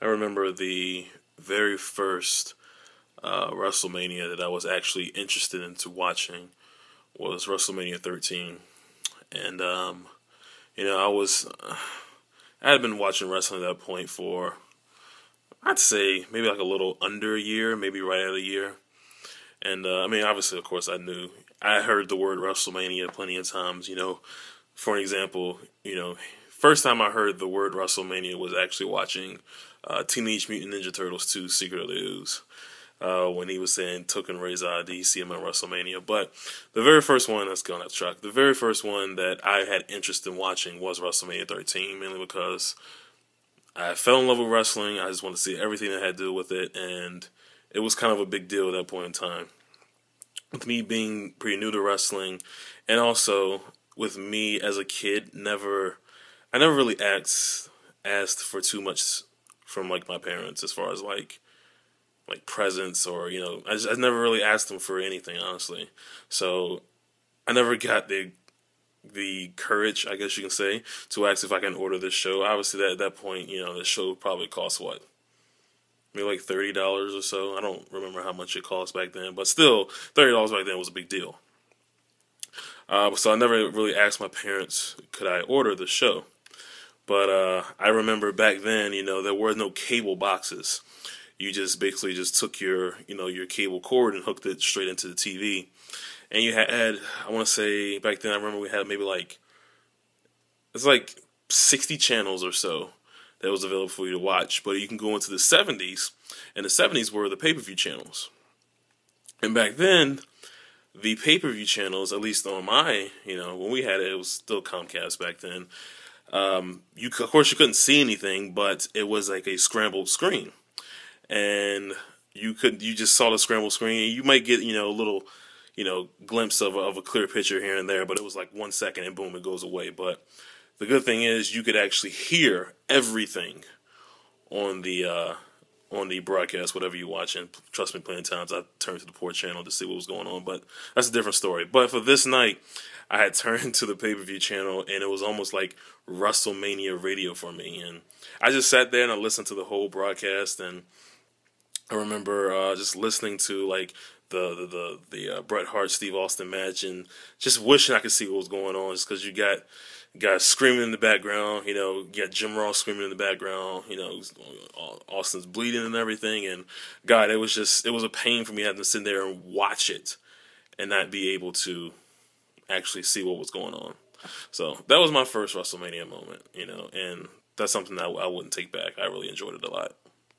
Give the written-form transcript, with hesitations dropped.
I remember the very first WrestleMania that I was actually interested into watching was WrestleMania 13, and I had been watching wrestling at that point for, I'd say, maybe like a little under a year, maybe right at a year. And obviously, of course, I heard the word WrestleMania plenty of times. For an example, first time I heard the word WrestleMania was actually watching Teenage Mutant Ninja Turtles 2: Secret of the Ooze. When he was saying took and raise ID, see him at WrestleMania. But the very first one, let's go on that track. The very first one that I had interest in watching was WrestleMania 13, mainly because I fell in love with wrestling. I just wanted to see everything that had to do with it, and it was kind of a big deal at that point in time. With me being pretty new to wrestling, and also with me as a kid, I never really asked for too much from like my parents as far as like presents, or I never really asked them for anything, honestly. So I never got the courage, I guess you can say, to ask if I can order this show. Obviously, at that point, the show probably cost what, maybe like $30 or so. I don't remember how much it cost back then, but still, $30 back then was a big deal. So I never really asked my parents, could I order the show? But I remember back then, there were no cable boxes. You just basically just took your cable cord and hooked it straight into the TV. And you had, I want to say back then, I remember we had maybe it's like 60 channels or so that was available for you to watch. But you can go into the 70s, and the 70s were the pay-per-view channels. And back then, the pay-per-view channels, at least on my, when we had it, it was still Comcast back then. Of course, you couldn't see anything, but it was like a scrambled screen. And you just saw the scrambled screen, and you might get, a little, glimpse of a clear picture here and there, but it was like 1 second and boom, it goes away. But the good thing is you could actually hear everything on the broadcast, whatever you watch. And trust me, plenty of times I turned to the port channel to see what was going on, but that's a different story. But for this night, I had turned to the pay-per-view channel, and it was almost like WrestleMania radio for me. And I just sat there and I listened to the whole broadcast, and I remember just listening to like the Bret Hart Steve Austin match, and just wishing I could see what was going on, just because you got guys screaming in the background, you got Jim Ross screaming in the background, Austin's bleeding and everything, and God, it was a pain for me having to sit there and watch it and not be able to actually see what was going on. So that was my first WrestleMania moment, and that's something that I wouldn't take back. I really enjoyed it a lot.